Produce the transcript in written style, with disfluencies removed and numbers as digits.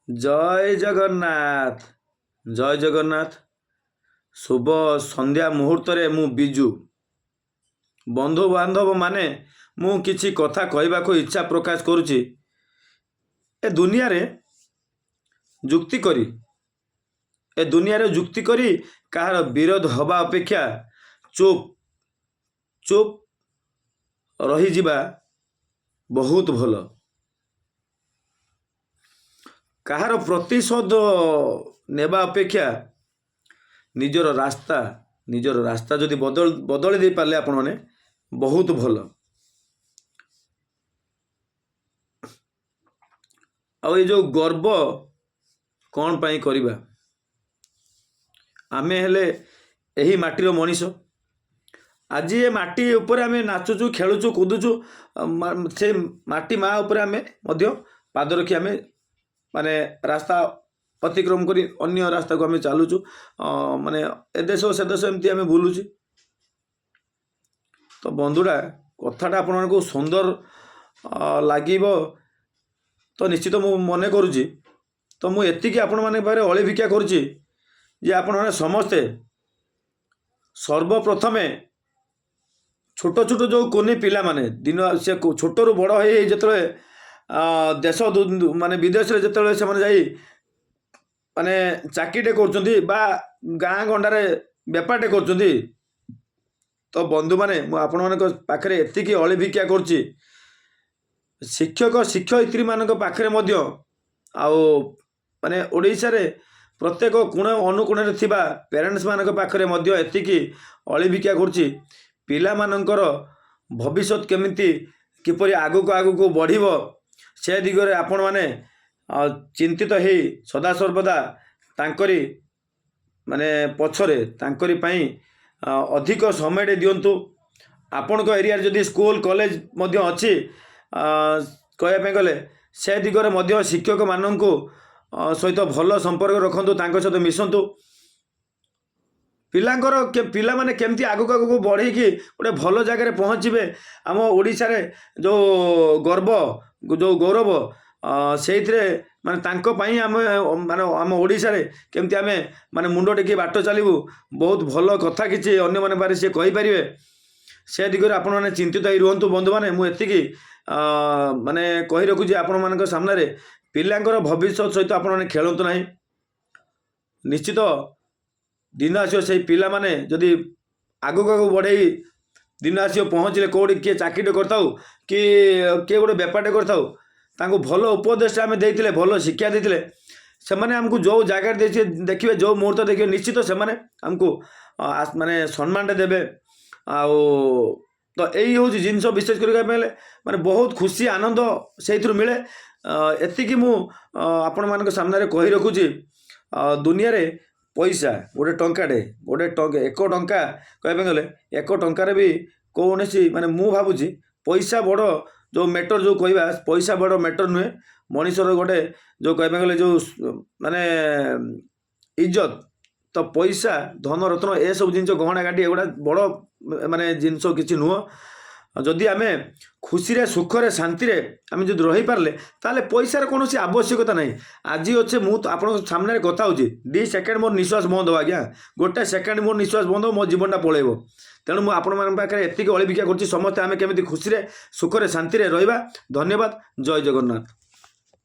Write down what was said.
ଜୟ ଜଗନ୍ନାଥ ଜୟ ଜଗନ୍ନାଥ। ଶୁଭ ସନ୍ଧ୍ୟା ମୁହୂର୍ତ୍ତରେ ମୁଁ ବିଜୁ। ବନ୍ଧୁବାନ୍ଧବ ମାନେ ମୁଁ କିଛି କଥା କହିବାକୁ ଇଚ୍ଛା ପ୍ରକାଶ କରୁଛି। ଏ ଦୁନିଆରେ ଯୁକ୍ତି କରି କାହାର ବିରୋଧ ହେବା ଅପେକ୍ଷା ଚୁପ୍ ରହିଯିବା ବହୁତ ଭଲ। କାହାର ପ୍ରତିଶୋଧ ନେବା ଅପେକ୍ଷା ନିଜର ରାସ୍ତା ଯଦି ବଦଳି ଦେଇପାରିଲେ ଆପଣମାନେ ବହୁତ ଭଲ। ଆଉ ଏ ଯେଉଁ ଗର୍ବ କ'ଣ ପାଇଁ କରିବା? ଆମେ ହେଲେ ଏହି ମାଟିର ମଣିଷ। ଆଜି ଏ ମାଟି ଉପରେ ଆମେ ନାଚୁଛୁ, ଖେଳୁଛୁ, କୁଦୁଛୁ। ସେ ମାଟି ମା ଉପରେ ଆମେ ମଧ୍ୟ ପାଦ ରଖି ଆମେ ମାନେ ରାସ୍ତା ଅତିକ୍ରମ କରି ଅନ୍ୟ ରାସ୍ତାକୁ ଆମେ ଚାଲୁଛୁ। ମାନେ ଏ ଦେଶ ସେ ଦେଶ ଏମିତି ଆମେ ବୁଲୁଛୁ। ତ ବନ୍ଧୁଟା କଥାଟା ଆପଣମାନଙ୍କୁ ସୁନ୍ଦର ଲାଗିବ ତ ନିଶ୍ଚିତ ମୁଁ ମନେ କରୁଛି। ତ ମୁଁ ଏତିକି ଆପଣମାନଙ୍କ ପାଖରେ ଅଳି ଭିକ୍ଷା କରୁଛି ଯେ ଆପଣମାନେ ସମସ୍ତେ ସର୍ବପ୍ରଥମେ ଛୋଟ ଯେଉଁ କୁନି ପିଲାମାନେ ଦିନ ସେ ଛୋଟରୁ ବଡ଼ ହେଇ ଯେତେବେଳେ ଦେଶ ମାନେ ବିଦେଶରେ ଯେତେବେଳେ ସେମାନେ ଯାଇ ମାନେ ଚାକିରିଟେ କରୁଛନ୍ତି ବା ଗାଁ ଗଣ୍ଡାରେ ବେପାରଟେ କରୁଛନ୍ତି, ତ ବନ୍ଧୁମାନେ ମୁଁ ଆପଣମାନଙ୍କ ପାଖରେ ଏତିକି ଅଳି ଭିକ୍ଷା କରୁଛି। ଶିକ୍ଷକ ଶିକ୍ଷୟିତ୍ରୀମାନଙ୍କ ପାଖରେ ମଧ୍ୟ ଆଉ ମାନେ ଓଡ଼ିଶାରେ ପ୍ରତ୍ୟେକ କୋଣ ଅନୁକୋଣରେ ଥିବା ପ୍ୟାରେଣ୍ଟସ୍ମାନଙ୍କ ପାଖରେ ମଧ୍ୟ ଏତିକି ଅଳି ଭିକ୍ଷା କରୁଛି। ପିଲାମାନଙ୍କର ଭବିଷ୍ୟତ କିପରି ଆଗକୁ ବଢ଼ିବ ସେ ଦିଗରେ ଆପଣମାନେ ଚିନ୍ତିତ ହେଇ ସଦାସର୍ବଦା ତାଙ୍କରି ମାନେ ପଛରେ ତାଙ୍କରି ପାଇଁ ଅଧିକ ସମୟଟେ ଦିଅନ୍ତୁ। ଆପଣଙ୍କ ଏରିଆରେ ଯଦି ସ୍କୁଲ କଲେଜ ମଧ୍ୟ ଅଛି, କହିବା ପାଇଁ ଗଲେ ସେ ଦିଗରେ ମଧ୍ୟ ଶିକ୍ଷକମାନଙ୍କୁ ସହିତ ଭଲ ସମ୍ପର୍କ ରଖନ୍ତୁ, ତାଙ୍କ ସହିତ ମିଶନ୍ତୁ। ପିଲାମାନେ କେମିତି ଆଗକୁ ବଢ଼େଇକି ଗୋଟେ ଭଲ ଜାଗାରେ ପହଞ୍ଚିବେ, ଆମ ଓଡ଼ିଶାରେ ଯେଉଁ ଗୌରବ ସେଇଥିରେ ମାନେ ତାଙ୍କ ପାଇଁ ଆମେ ମାନେ ଆମ ଓଡ଼ିଶାରେ କେମିତି ଆମେ ମାନେ ମୁଣ୍ଡ ଟେକି ବାଟ ଚାଲିବୁ, ବହୁତ ଭଲ କଥା କିଛି ଅନ୍ୟମାନେ ପାରେ ସିଏ କହିପାରିବେ। ସେ ଦିଗରେ ଆପଣମାନେ ଚିନ୍ତିତ ହେଇ ରୁହନ୍ତୁ। ବନ୍ଧୁମାନେ ମୁଁ ଏତିକି ମାନେ କହି ରଖୁଛି ଆପଣମାନଙ୍କ ସାମ୍ନାରେ। ପିଲାଙ୍କର ଭବିଷ୍ୟତ ସହିତ ଆପଣମାନେ ଖେଳନ୍ତୁ ନାହିଁ। ନିଶ୍ଚିତ ଦିନ ଆସିବ ସେଇ ପିଲାମାନେ ଯଦି ଆଗକୁ ବଢ଼େଇ ଦିନ ଆସିବ ପହଞ୍ଚିଲେ କେଉଁଠି କିଏ ଚାକିରିଟେ କରିଥାଉ କି କିଏ ଗୋଟେ ବେପାରଟେ କରିଥାଉ, ତାଙ୍କୁ ଭଲ ଉପଦେଶ ଆମେ ଦେଇଥିଲେ, ଭଲ ଶିକ୍ଷା ଦେଇଥିଲେ, ସେମାନେ ଆମକୁ ଯେଉଁ ଜାଗାରେ ଦେଖିବେ, ଯେଉଁ ମୁହୂର୍ତ୍ତ ଦେଖିବେ, ନିଶ୍ଚିତ ସେମାନେ ଆମକୁ ମାନେ ସମ୍ମାନଟେ ଦେବେ। ଆଉ ତ ଏଇ ହେଉଛି ଜିନିଷ। ବିଶେଷ କରିବା ପାଇଁ ହେଲେ ମାନେ ବହୁତ ଖୁସି ଆନନ୍ଦ ସେଇଥିରୁ ମିଳେ। ଏତିକି ମୁଁ ଆପଣମାନଙ୍କ ସାମ୍ନାରେ କହି ରଖୁଛି। ଦୁନିଆରେ ପଇସା ଗୋଟେ ଟଙ୍କାଟେ ଏକ ଟଙ୍କା କହିବା ପାଇଁ ଗଲେ ଏକ ଟଙ୍କାରେ ବି କୌଣସି ମାନେ ମୁଁ ଭାବୁଛି ପଇସା ବଡ଼ ଯେଉଁ ମ୍ୟାଟର ଯେଉଁ କହିବା, ପଇସା ବଡ଼ ମ୍ୟାଟର ନୁହେଁ। ମଣିଷର ଗୋଟେ ଯେଉଁ କହିବା ପାଇଁ ଗଲେ ଯେଉଁ ମାନେ ଇଜ୍ଜତ, ତ ପଇସା ଧନ ରତ୍ନ ଏସବୁ ଜିନିଷ ଗହଣା ଗାଡ଼ି ଏଗୁଡ଼ା ବଡ଼ ମାନେ ଜିନିଷ କିଛି ନୁହଁ। ଯଦି ଆମେ ଖୁସିରେ ସୁଖରେ ଶାନ୍ତିରେ ଆମେ ଯଦି ରହିପାରିଲେ ତାହେଲେ ପଇସାର କୌଣସି ଆବଶ୍ୟକତା ନାହିଁ। ଆଜି ଅଛି ମୁଁ ଆପଣଙ୍କ ସାମ୍ନାରେ କଥା ହେଉଛି, 2 ସେକେଣ୍ଡ ମୋର ନିଶ୍ୱାସ ବନ୍ଦ ହେବ। ଆଜ୍ଞା, ଗୋଟେ ସେକେଣ୍ଡ ମୋର ନିଶ୍ୱାସ ବନ୍ଦ ହେବ, ମୋ ଜୀବନଟା ପଳେଇବ। ତେଣୁ ମୁଁ ଆପଣମାନଙ୍କ ପାଖରେ ଏତିକି ଅଳି ଭିକ୍ଷା କରୁଛି, ସମସ୍ତେ ଆମେ କେମିତି ଖୁସିରେ ସୁଖରେ ଶାନ୍ତିରେ ରହିବା। ଧନ୍ୟବାଦ। ଜୟ ଜଗନ୍ନାଥ।